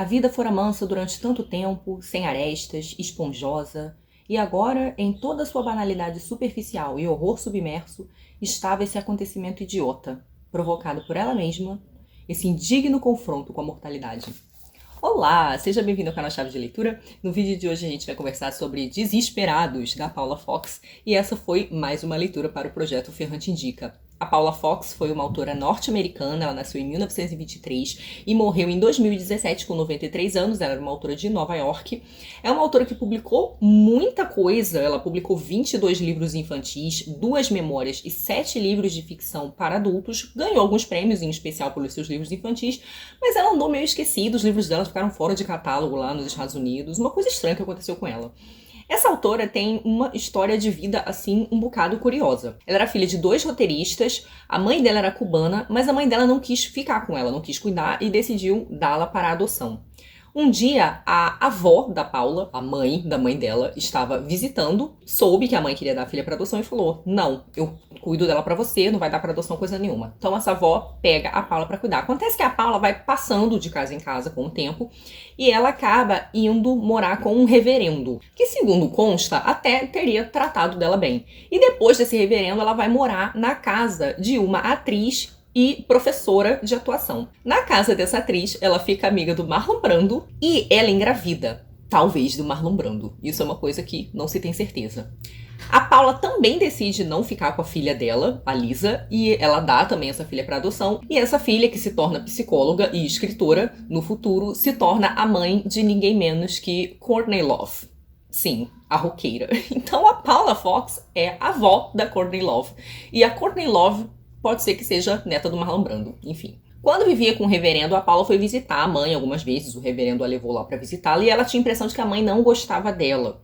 A vida fora mansa durante tanto tempo, sem arestas, esponjosa, e agora, em toda sua banalidade superficial e horror submerso, estava esse acontecimento idiota, provocado por ela mesma, esse indigno confronto com a mortalidade. Olá, seja bem-vindo ao canal Chave de Leitura. No vídeo de hoje a gente vai conversar sobre Desesperados, da Paula Fox, e essa foi mais uma leitura para o projeto Ferrante Indica. A Paula Fox foi uma autora norte-americana, ela nasceu em 1923 e morreu em 2017 com 93 anos, ela era uma autora de Nova York. É uma autora que publicou muita coisa, ela publicou 22 livros infantis, 2 memórias e 7 livros de ficção para adultos, ganhou alguns prêmios, em especial pelos seus livros infantis, mas ela andou meio esquecida, os livros dela ficaram fora de catálogo lá nos Estados Unidos, uma coisa estranha que aconteceu com ela. Essa autora tem uma história de vida, assim, um bocado curiosa. Ela era filha de 2 roteiristas, a mãe dela era cubana, mas a mãe dela não quis ficar com ela, não quis cuidar e decidiu dá-la para adoção. Um dia, a avó da Paula, a mãe da mãe dela, estava visitando, soube que a mãe queria dar a filha para adoção e falou: não, eu cuido dela para você, não vai dar para adoção coisa nenhuma. Então essa avó pega a Paula para cuidar. Acontece que a Paula vai passando de casa em casa com o tempo e ela acaba indo morar com um reverendo, que segundo consta até teria tratado dela bem. E depois desse reverendo ela vai morar na casa de uma atriz e professora de atuação. Na casa dessa atriz, ela fica amiga do Marlon Brando e ela engravida, talvez, do Marlon Brando. Isso é uma coisa que não se tem certeza. A Paula também decide não ficar com a filha dela, a Lisa, e ela dá também essa filha para adoção. E essa filha, que se torna psicóloga e escritora, no futuro se torna a mãe de ninguém menos que Courtney Love. Sim, a roqueira. Então a Paula Fox é a avó da Courtney Love. E a Courtney Love pode ser que seja neta do Marlon Brando, enfim. Quando vivia com o reverendo, a Paula foi visitar a mãe algumas vezes, o reverendo a levou lá para visitá-la, e ela tinha a impressão de que a mãe não gostava dela.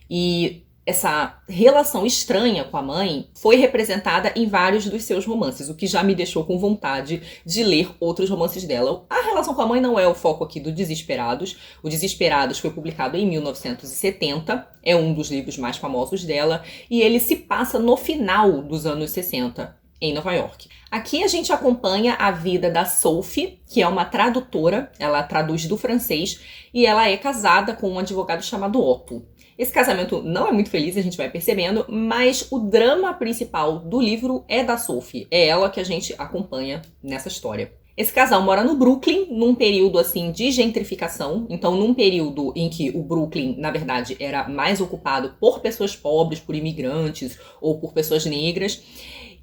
E essa relação estranha com a mãe foi representada em vários dos seus romances, o que já me deixou com vontade de ler outros romances dela. A relação com a mãe não é o foco aqui do Desesperados. O Desesperados foi publicado em 1970, é um dos livros mais famosos dela, e ele se passa no final dos anos 60. Em Nova York. Aqui a gente acompanha a vida da Sophie, que é uma tradutora, ela traduz do francês, e ela é casada com um advogado chamado Otto. Esse casamento não é muito feliz, a gente vai percebendo, mas o drama principal do livro é da Sophie, é ela que a gente acompanha nessa história. Esse casal mora no Brooklyn, num período assim de gentrificação, então num período em que o Brooklyn, na verdade, era mais ocupado por pessoas pobres, por imigrantes ou por pessoas negras,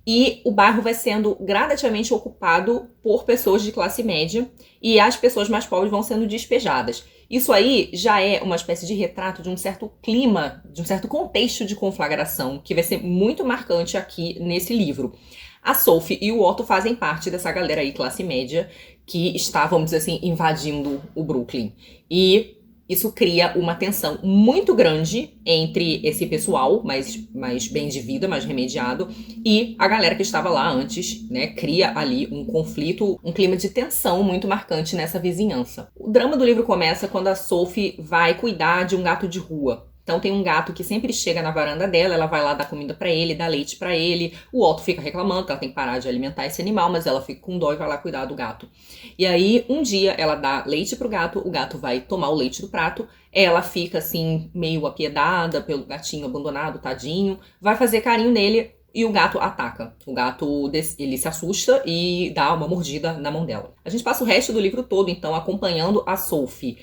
e o bairro vai sendo gradativamente ocupado por pessoas de classe média e as pessoas mais pobres vão sendo despejadas. Isso aí já é uma espécie de retrato de um certo clima, de um certo contexto de conflagração, que vai ser muito marcante aqui nesse livro. A Sophie e o Otto fazem parte dessa galera aí, classe média, que está, vamos dizer assim, invadindo o Brooklyn. E isso cria uma tensão muito grande entre esse pessoal mais bem de vida, mais remediado, e a galera que estava lá antes, né? Cria ali um conflito, um clima de tensão muito marcante nessa vizinhança. O drama do livro começa quando a Sophie vai cuidar de um gato de rua. Então tem um gato que sempre chega na varanda dela, ela vai lá dar comida pra ele, dá leite pra ele. O Otto fica reclamando que ela tem que parar de alimentar esse animal, mas ela fica com dó e vai lá cuidar do gato. E aí, um dia, ela dá leite pro gato, o gato vai tomar o leite do prato, ela fica assim, meio apiedada pelo gatinho abandonado, tadinho, vai fazer carinho nele e o gato ataca. O gato, ele se assusta e dá uma mordida na mão dela. A gente passa o resto do livro todo, então, acompanhando a Sophie,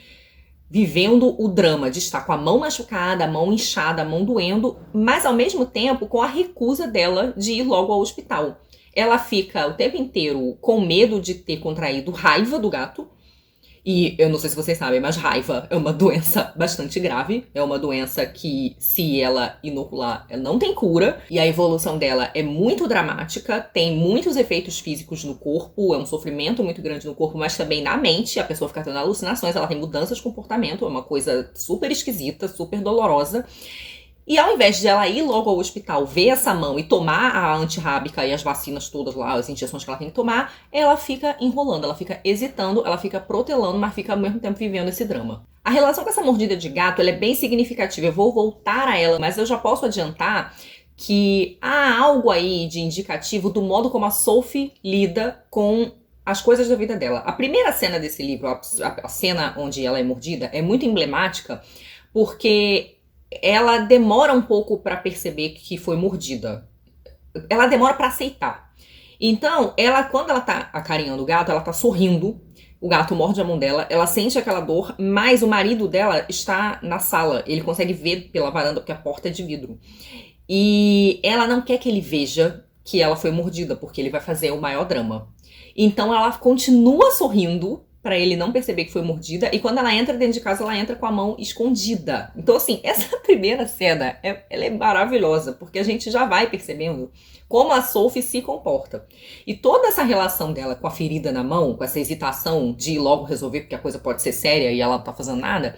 vivendo o drama de estar com a mão machucada, a mão inchada, a mão doendo, mas ao mesmo tempo com a recusa dela de ir logo ao hospital. Ela fica o tempo inteiro com medo de ter contraído raiva do gato. E eu não sei se vocês sabem, mas raiva é uma doença bastante grave. É uma doença que, se ela inocular, ela não tem cura. E a evolução dela é muito dramática, tem muitos efeitos físicos no corpo, é um sofrimento muito grande no corpo, mas também na mente. A pessoa fica tendo alucinações, ela tem mudanças de comportamento, é uma coisa super esquisita, super dolorosa. E ao invés de ela ir logo ao hospital, ver essa mão e tomar a antirrábica e as vacinas todas lá, as injeções que ela tem que tomar, ela fica enrolando, ela fica hesitando, ela fica protelando, mas fica ao mesmo tempo vivendo esse drama. A relação com essa mordida de gato, ela é bem significativa, eu vou voltar a ela, mas eu já posso adiantar que há algo aí de indicativo do modo como a Sophie lida com as coisas da vida dela. A primeira cena desse livro, a cena onde ela é mordida, é muito emblemática porque ela demora um pouco pra perceber que foi mordida. Ela demora pra aceitar. Então, quando ela tá acarinhando o gato, ela tá sorrindo. O gato morde a mão dela, ela sente aquela dor, mas o marido dela está na sala. Ele consegue ver pela varanda porque a porta é de vidro. E ela não quer que ele veja que ela foi mordida, porque ele vai fazer o maior drama. Então ela continua sorrindo pra ele não perceber que foi mordida, e quando ela entra dentro de casa, ela entra com a mão escondida. Então, assim, essa primeira cena, ela é maravilhosa, porque a gente já vai percebendo como a Sophie se comporta. E toda essa relação dela com a ferida na mão, com essa hesitação de ir logo resolver, porque a coisa pode ser séria e ela não tá fazendo nada,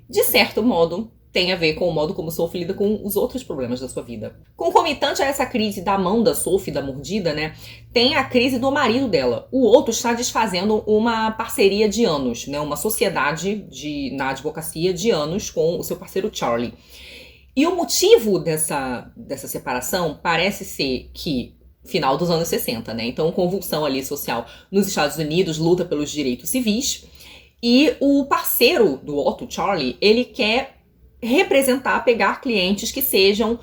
de certo modo, tem a ver com o modo como Sophie lida com os outros problemas da sua vida. Concomitante a essa crise da mão da Sophie, da mordida, né, tem a crise do marido dela. O Otto está desfazendo uma parceria de anos, né, uma sociedade na advocacia de anos com o seu parceiro Charlie. E o motivo dessa separação parece ser que final dos anos 60, né? Então, convulsão ali social nos Estados Unidos, luta pelos direitos civis. E o parceiro do Otto, Charlie, ele quer representar, pegar clientes que sejam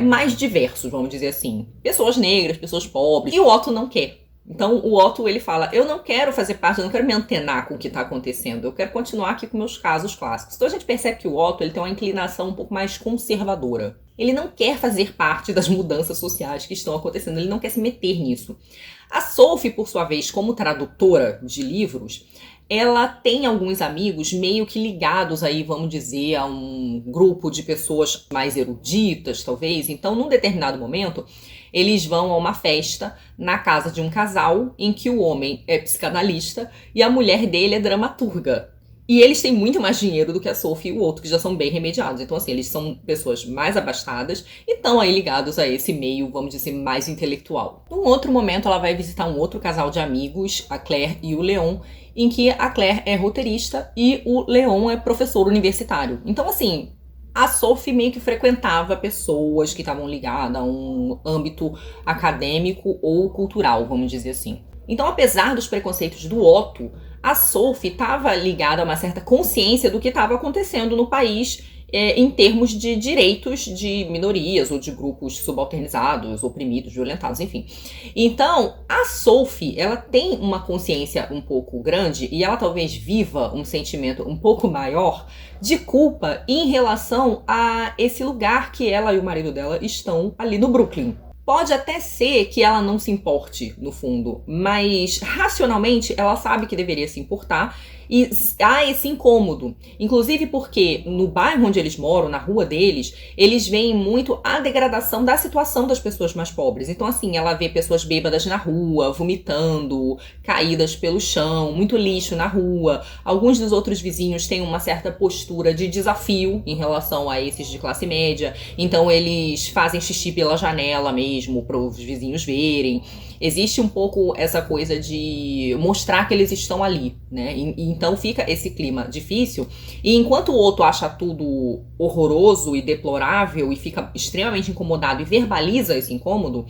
mais diversos, vamos dizer assim. Pessoas negras, pessoas pobres. E o Otto não quer. Então o Otto, ele fala, eu não quero fazer parte, eu não quero me antenar com o que está acontecendo, eu quero continuar aqui com meus casos clássicos. Então a gente percebe que o Otto, ele tem uma inclinação um pouco mais conservadora. Ele não quer fazer parte das mudanças sociais que estão acontecendo, ele não quer se meter nisso. A Sophie, por sua vez, como tradutora de livros, ela tem alguns amigos meio que ligados aí, vamos dizer, a um grupo de pessoas mais eruditas, talvez. Então, num determinado momento, eles vão a uma festa na casa de um casal em que o homem é psicanalista e a mulher dele é dramaturga. E eles têm muito mais dinheiro do que a Sophie e o outro, que já são bem remediados. Então, assim, eles são pessoas mais abastadas e estão aí ligados a esse meio, vamos dizer, mais intelectual. Num outro momento, ela vai visitar um outro casal de amigos, a Claire e o Leon, em que a Claire é roteirista e o Leon é professor universitário. Então, assim, a Sophie meio que frequentava pessoas que estavam ligadas a um âmbito acadêmico ou cultural, vamos dizer assim. Então, apesar dos preconceitos do Otto, a Sophie estava ligada a uma certa consciência do que estava acontecendo no país em termos de direitos de minorias ou de grupos subalternizados, oprimidos, violentados, enfim. Então, a Sophie, ela tem uma consciência um pouco grande e ela talvez viva um sentimento um pouco maior de culpa em relação a esse lugar que ela e o marido dela estão ali no Brooklyn. Pode até ser que ela não se importe, no fundo, mas racionalmente ela sabe que deveria se importar e há esse incômodo. Inclusive porque no bairro onde eles moram, na rua deles, eles veem muito a degradação da situação das pessoas mais pobres. Então, assim, ela vê pessoas bêbadas na rua, vomitando, caídas pelo chão, muito lixo na rua. Alguns dos outros vizinhos têm uma certa postura de desafio em relação a esses de classe média. Então, eles fazem xixi pela janela mesmo, para os vizinhos verem. Existe um pouco essa coisa de mostrar que eles estão ali, né? Então fica esse clima difícil. E enquanto o outro acha tudo horroroso e deplorável e fica extremamente incomodado e verbaliza esse incômodo,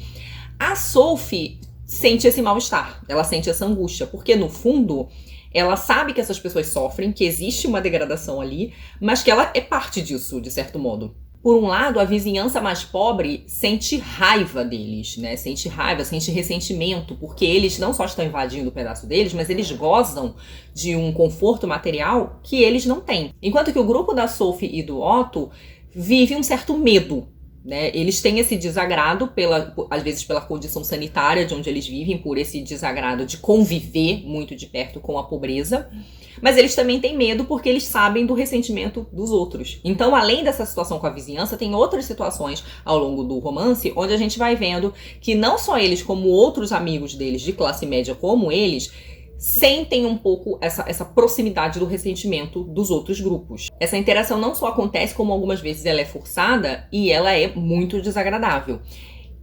a Sophie sente esse mal-estar. Ela sente essa angústia. Porque, no fundo, ela sabe que essas pessoas sofrem, que existe uma degradação ali, mas que ela é parte disso, de certo modo. Por um lado, a vizinhança mais pobre sente raiva deles, né? Sente raiva, sente ressentimento, porque eles não só estão invadindo o pedaço deles, mas eles gozam de um conforto material que eles não têm. Enquanto que o grupo da Sophie e do Otto vive um certo medo, né? Eles têm esse desagrado, às vezes pela condição sanitária de onde eles vivem, por esse desagrado de conviver muito de perto com a pobreza. Mas eles também têm medo porque eles sabem do ressentimento dos outros. Então, além dessa situação com a vizinhança, tem outras situações ao longo do romance onde a gente vai vendo que não só eles, como outros amigos deles de classe média como eles, sentem um pouco essa proximidade do ressentimento dos outros grupos. Essa interação não só acontece, como algumas vezes ela é forçada e ela é muito desagradável.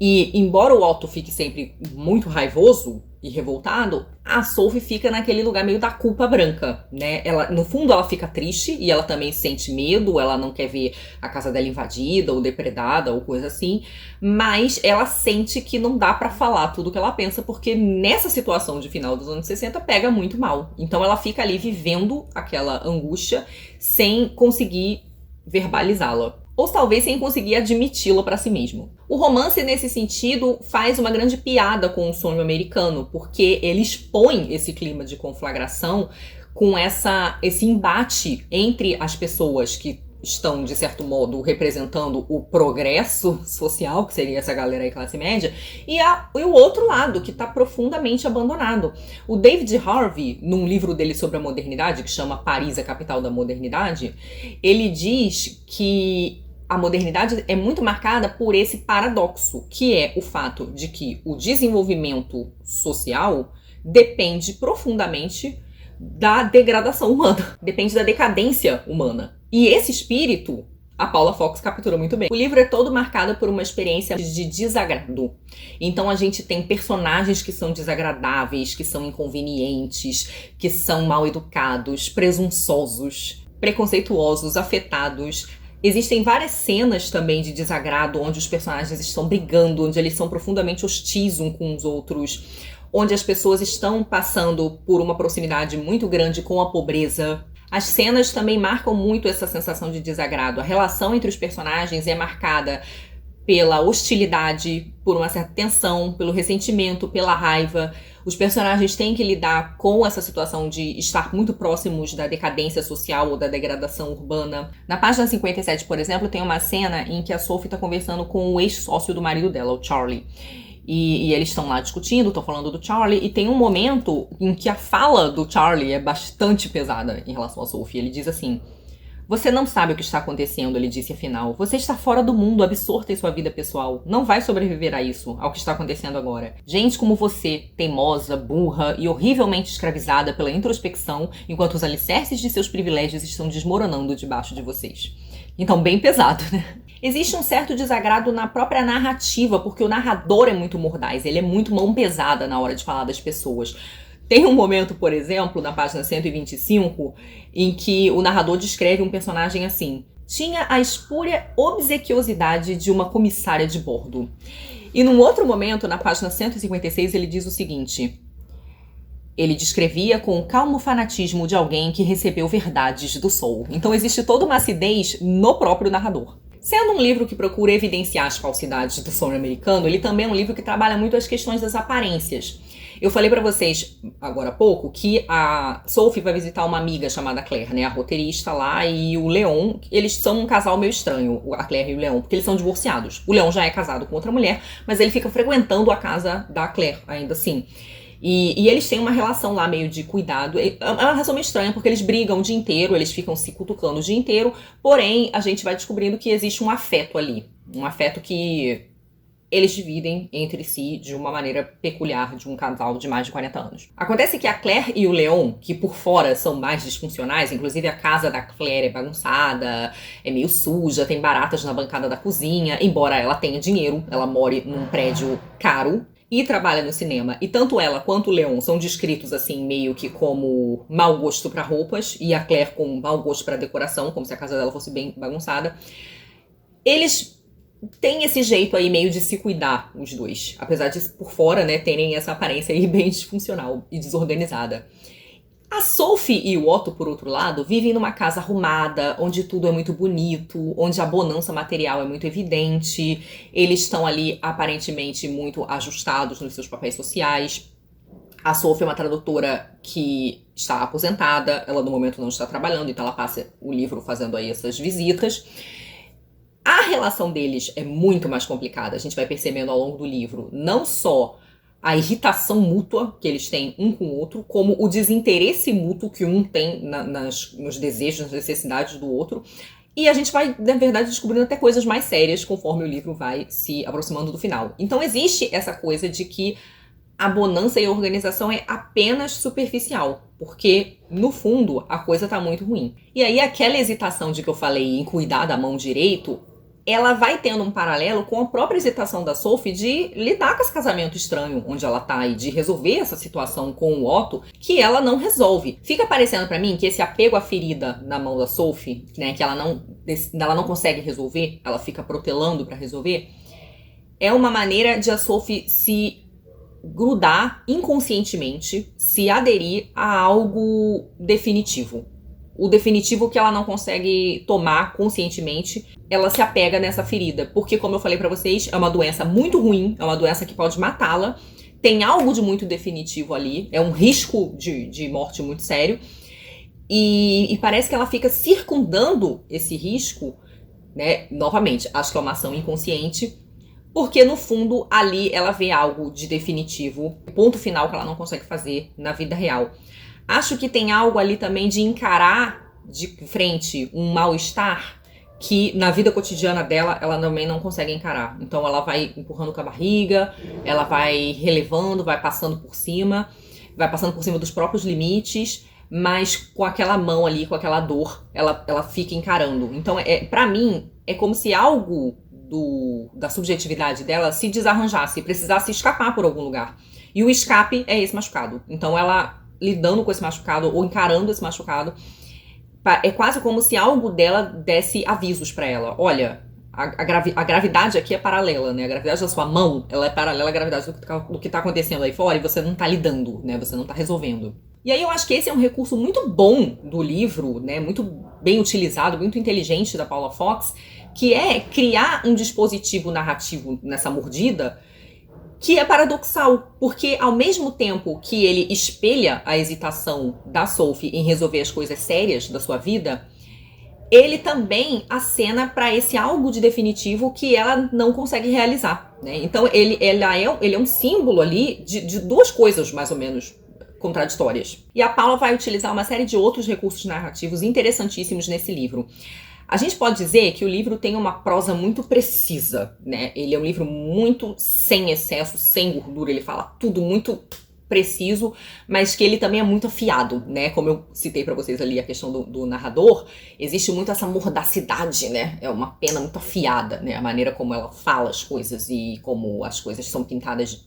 E embora o Otto fique sempre muito raivoso e revoltado, a Sophie fica naquele lugar meio da culpa branca, né? Ela, no fundo, ela fica triste e ela também sente medo, ela não quer ver a casa dela invadida ou depredada ou coisa assim, mas ela sente que não dá pra falar tudo que ela pensa, porque nessa situação de final dos anos 60 pega muito mal. Então ela fica ali vivendo aquela angústia sem conseguir verbalizá-la. Ou talvez sem conseguir admiti-la para si mesmo. O romance, nesse sentido, faz uma grande piada com o sonho americano, porque ele expõe esse clima de conflagração com esse embate entre as pessoas que estão, de certo modo, representando o progresso social, que seria essa galera aí classe média, e o outro lado, que está profundamente abandonado. O David Harvey, num livro dele sobre a modernidade, que chama Paris, a Capital da Modernidade, ele diz que a modernidade é muito marcada por esse paradoxo, que é o fato de que o desenvolvimento social depende profundamente da degradação humana, depende da decadência humana. E esse espírito, a Paula Fox captura muito bem. O livro é todo marcado por uma experiência de desagrado. Então a gente tem personagens que são desagradáveis, que são inconvenientes, que são mal educados, presunçosos, preconceituosos, afetados. Existem várias cenas também de desagrado, onde os personagens estão brigando, onde eles são profundamente hostis uns com os outros, onde as pessoas estão passando por uma proximidade muito grande com a pobreza. As cenas também marcam muito essa sensação de desagrado. A relação entre os personagens é marcada pela hostilidade, por uma certa tensão, pelo ressentimento, pela raiva. Os personagens têm que lidar com essa situação de estar muito próximos da decadência social ou da degradação urbana. Na página 57, por exemplo, tem uma cena em que a Sophie está conversando com o ex-sócio do marido dela, o Charlie. E eles estão lá discutindo, estão falando do Charlie, e tem um momento em que a fala do Charlie é bastante pesada em relação a Sophie. Ele diz assim: "Você não sabe o que está acontecendo", ele disse afinal. "Você está fora do mundo, absorta em sua vida pessoal. Não vai sobreviver a isso, ao que está acontecendo agora. Gente como você, teimosa, burra e horrivelmente escravizada pela introspecção, enquanto os alicerces de seus privilégios estão desmoronando debaixo de vocês." Então, bem pesado, né? Existe um certo desagrado na própria narrativa, porque o narrador é muito mordaz, ele é muito mão pesada na hora de falar das pessoas. Tem um momento, por exemplo, na página 125, em que o narrador descreve um personagem assim: "Tinha a espúria obsequiosidade de uma comissária de bordo." E num outro momento, na página 156, ele diz o seguinte: "Ele descrevia com o calmo fanatismo de alguém que recebeu verdades do sol." Então existe toda uma acidez no próprio narrador. Sendo um livro que procura evidenciar as falsidades do sonho americano, ele também é um livro que trabalha muito as questões das aparências. Eu falei pra vocês agora há pouco que a Sophie vai visitar uma amiga chamada Claire, né, a roteirista lá, e o Leon. Eles são um casal meio estranho, a Claire e o Leon, porque eles são divorciados. O Leon já é casado com outra mulher, mas ele fica frequentando a casa da Claire, ainda assim. E eles têm uma relação lá meio de cuidado. É uma relação meio estranha, porque eles brigam o dia inteiro, eles ficam se cutucando o dia inteiro, porém a gente vai descobrindo que existe um afeto ali. Um afeto que eles dividem entre si de uma maneira peculiar de um casal de mais de 40 anos. Acontece que a Claire e o Leon, que por fora são mais disfuncionais, inclusive a casa da Claire é bagunçada, é meio suja, tem baratas na bancada da cozinha, embora ela tenha dinheiro, ela more num prédio caro e trabalha no cinema. E tanto ela quanto o Leon são descritos assim meio que como mau gosto para roupas, e a Claire com mau gosto para decoração, como se a casa dela fosse bem bagunçada. Eles têm esse jeito aí meio de se cuidar, os dois, apesar de por fora, né, terem essa aparência aí bem disfuncional e desorganizada. A Sophie e o Otto, por outro lado, vivem numa casa arrumada, onde tudo é muito bonito, onde a bonança material é muito evidente. Eles estão ali, aparentemente, muito ajustados nos seus papéis sociais. A Sophie é uma tradutora que está aposentada, ela no momento não está trabalhando, então ela passa o livro fazendo aí essas visitas. A relação deles é muito mais complicada, a gente vai percebendo ao longo do livro, não só a irritação mútua que eles têm um com o outro, como o desinteresse mútuo que um tem nos desejos, nas necessidades do outro. E a gente vai, na verdade, descobrindo até coisas mais sérias conforme o livro vai se aproximando do final. Então existe essa coisa de que a bonança e a organização é apenas superficial, porque, no fundo, a coisa tá muito ruim. E aí aquela hesitação de que eu falei em cuidar da mão direito ela vai tendo um paralelo com a própria hesitação da Sophie de lidar com esse casamento estranho onde ela tá e de resolver essa situação com o Otto, que ela não resolve. Fica parecendo pra mim que esse apego à ferida na mão da Sophie, né, que ela não consegue resolver, ela fica protelando pra resolver, é uma maneira de a Sophie se grudar inconscientemente, se aderir a algo definitivo. O definitivo que ela não consegue tomar conscientemente, ela se apega nessa ferida. Porque, como eu falei pra vocês, é uma doença muito ruim, é uma doença que pode matá-la. Tem algo de muito definitivo ali, é um risco de morte muito sério. E parece que ela fica circundando esse risco, né? Novamente, acho que é uma ação inconsciente, porque no fundo ali ela vê algo de definitivo, ponto final que ela não consegue fazer na vida real. Acho que tem algo ali também de encarar de frente um mal-estar que na vida cotidiana dela ela também não consegue encarar. Então ela vai empurrando com a barriga, ela vai relevando, vai passando por cima dos próprios limites, mas com aquela mão ali, com aquela dor, ela fica encarando. Então, pra mim, é como se algo da subjetividade dela se desarranjasse, precisasse escapar por algum lugar. E o escape é esse machucado. Então ela lidando com esse machucado ou encarando esse machucado, é quase como se algo dela desse avisos pra ela. Olha, a gravidade aqui é paralela, né? A gravidade da sua mão, ela é paralela à gravidade do que tá acontecendo aí fora e você não tá lidando, né? Você não tá resolvendo. E aí eu acho que esse é um recurso muito bom do livro, né? Muito bem utilizado, muito inteligente da Paula Fox, que é criar um dispositivo narrativo nessa mordida que é paradoxal, porque ao mesmo tempo que ele espelha a hesitação da Sophie em resolver as coisas sérias da sua vida, ele também acena para esse algo de definitivo que ela não consegue realizar, né? Então ele é um símbolo ali de duas coisas mais ou menos contraditórias. E a Paula vai utilizar uma série de outros recursos narrativos interessantíssimos nesse livro. A gente pode dizer que o livro tem uma prosa muito precisa, né? Ele é um livro muito sem excesso, sem gordura, ele fala tudo muito preciso, mas que ele também é muito afiado, né? Como eu citei pra vocês ali a questão do narrador, existe muito essa mordacidade, né? É uma pena muito afiada, né? A maneira como ela fala as coisas e como as coisas são pintadas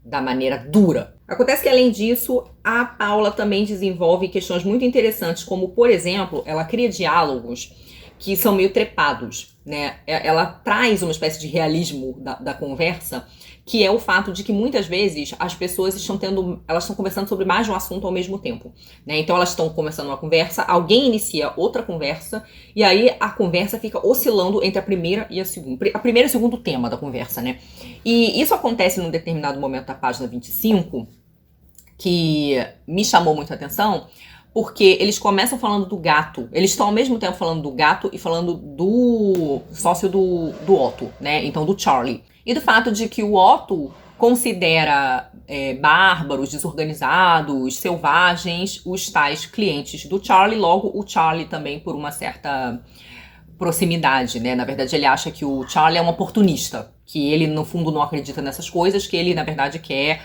da maneira dura. Acontece que, além disso, a Paula também desenvolve questões muito interessantes, como, por exemplo, ela cria diálogos que são meio trepados, né? Ela traz uma espécie de realismo da conversa, que é o fato de que muitas vezes as pessoas estão conversando sobre mais de um assunto ao mesmo tempo, né? Então elas estão começando uma conversa, alguém inicia outra conversa, e aí a conversa fica oscilando entre a primeira e a segunda. A primeira e o segundo tema da conversa, né? E isso acontece num determinado momento da página 25, que me chamou muito a atenção, porque eles começam falando do gato. Eles estão ao mesmo tempo falando do gato e falando do sócio do Otto, né? Então do Charlie. E do fato de que o Otto considera bárbaros, desorganizados, selvagens, os tais clientes do Charlie. Logo, o Charlie também por uma certa proximidade, né? Na verdade, ele acha que o Charlie é um oportunista, que ele, no fundo, não acredita nessas coisas, que ele, na verdade, quer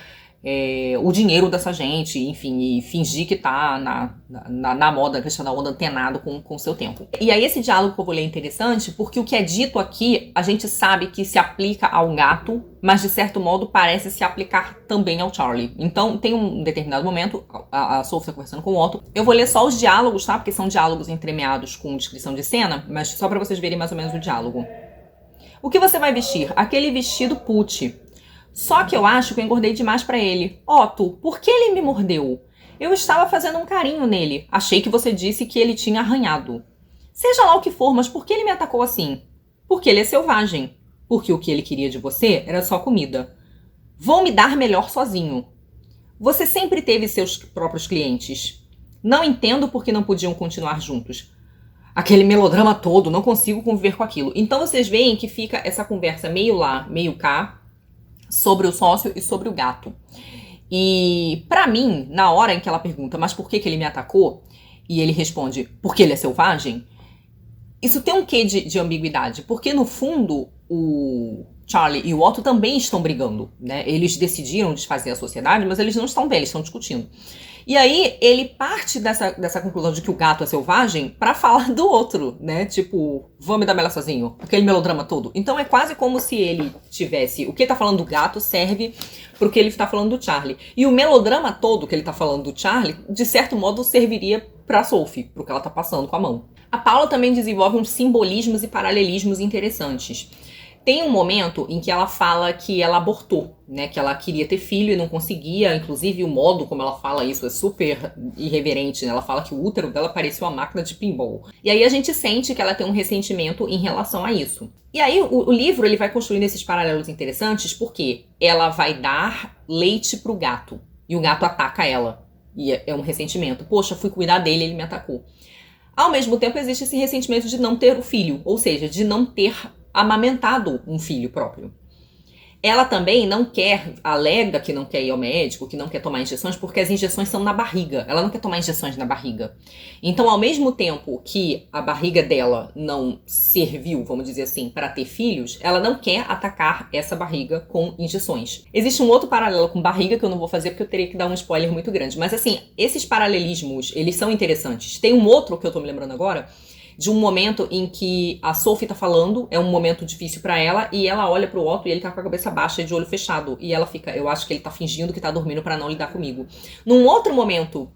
o dinheiro dessa gente, enfim, e fingir que tá na moda, na questão da onda, antenado com o seu tempo. E aí esse diálogo que eu vou ler é interessante, porque o que é dito aqui, a gente sabe que se aplica ao gato, mas de certo modo parece se aplicar também ao Charlie. Então tem um determinado momento, a Sophie tá conversando com o Otto, eu vou ler só os diálogos, tá? Porque são diálogos entremeados com descrição de cena, mas só pra vocês verem mais ou menos o diálogo. O que você vai vestir? Aquele vestido put. Só que eu acho que eu engordei demais pra ele. Otto, por que ele me mordeu? Eu estava fazendo um carinho nele. Achei que você disse que ele tinha arranhado. Seja lá o que for, mas por que ele me atacou assim? Porque ele é selvagem. Porque o que ele queria de você era só comida. Vou me dar melhor sozinho. Você sempre teve seus próprios clientes. Não entendo por que não podiam continuar juntos. Aquele melodrama todo, não consigo conviver com aquilo. Então vocês veem que fica essa conversa meio lá, meio cá, sobre o sócio e sobre o gato. E pra mim, na hora em que ela pergunta, mas por que ele me atacou? E ele responde, porque ele é selvagem? Isso tem um quê de ambiguidade? Porque no fundo, o Charlie e o Otto também estão brigando, né? Eles decidiram desfazer a sociedade, mas eles não estão bem, eles estão discutindo. E aí ele parte dessa conclusão de que o gato é selvagem pra falar do outro, né? Tipo, vou me dar melhor sozinho. Aquele melodrama todo. Então é quase como se ele tivesse... O que ele tá falando do gato serve pro que ele tá falando do Charlie. E o melodrama todo que ele tá falando do Charlie, de certo modo, serviria pra Sophie, pro que ela tá passando com a mão. A Paula também desenvolve uns simbolismos e paralelismos interessantes. Tem um momento em que ela fala que ela abortou, né? Que ela queria ter filho e não conseguia. Inclusive, o modo como ela fala isso é super irreverente, né? Ela fala que o útero dela parecia uma máquina de pinball. E aí a gente sente que ela tem um ressentimento em relação a isso. E aí o livro ele vai construindo esses paralelos interessantes porque ela vai dar leite pro gato. E o gato ataca ela. E é um ressentimento. Poxa, fui cuidar dele, ele me atacou. Ao mesmo tempo, existe esse ressentimento de não ter o filho. Ou seja, de não ter amamentado um filho próprio. Ela também não quer, alega que não quer ir ao médico, que não quer tomar injeções, porque as injeções são na barriga. Ela não quer tomar injeções na barriga. Então, ao mesmo tempo que a barriga dela não serviu, vamos dizer assim, para ter filhos, ela não quer atacar essa barriga com injeções. Existe um outro paralelo com barriga que eu não vou fazer porque eu teria que dar um spoiler muito grande. Mas assim, esses paralelismos, eles são interessantes. Tem um outro que eu tô me lembrando agora, de um momento em que a Sophie tá falando, é um momento difícil pra ela, e ela olha pro Otto e ele tá com a cabeça baixa e de olho fechado. E ela fica, eu acho que ele tá fingindo que tá dormindo pra não lidar comigo. Num outro momento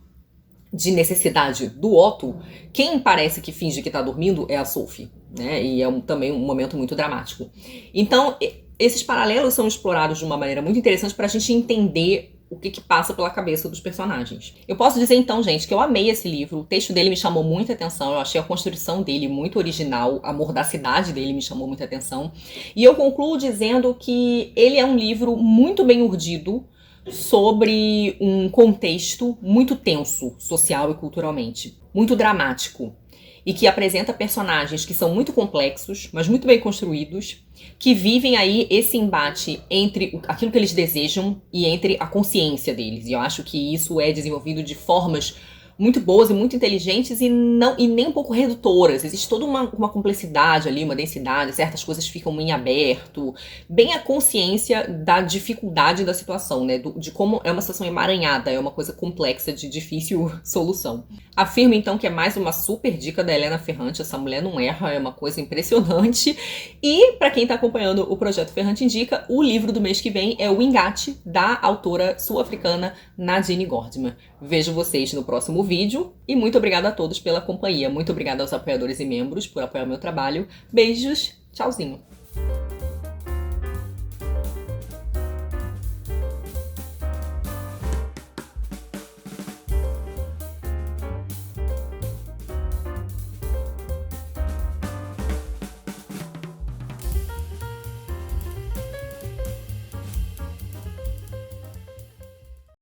de necessidade do Otto, quem parece que finge que tá dormindo é a Sophie, né? E é também um momento muito dramático. Então, esses paralelos são explorados de uma maneira muito interessante pra gente entender o que passa pela cabeça dos personagens. Eu posso dizer então, gente, que eu amei esse livro. O texto dele me chamou muita atenção. Eu achei a construção dele muito original. A mordacidade dele me chamou muita atenção. E eu concluo dizendo que ele é um livro muito bem urdido sobre um contexto muito tenso, social e culturalmente. Muito dramático. E que apresenta personagens que são muito complexos, mas muito bem construídos, que vivem aí esse embate entre aquilo que eles desejam e entre a consciência deles. E eu acho que isso é desenvolvido de formas muito boas e muito inteligentes e nem um pouco redutoras. Existe toda uma complexidade ali, uma densidade, certas coisas ficam em aberto, bem a consciência da dificuldade da situação, né? De como é uma situação emaranhada, é uma coisa complexa de difícil solução. Afirmo então que é mais uma super dica da Helena Ferrante. Essa mulher não erra, é uma coisa impressionante. E para quem tá acompanhando o Projeto Ferrante Indica, o livro do mês que vem é O Engate, da autora sul-africana Nadine Gordimer. Vejo vocês no próximo vídeo e muito obrigada a todos pela companhia. Muito obrigada aos apoiadores e membros por apoiar o meu trabalho. Beijos, tchauzinho!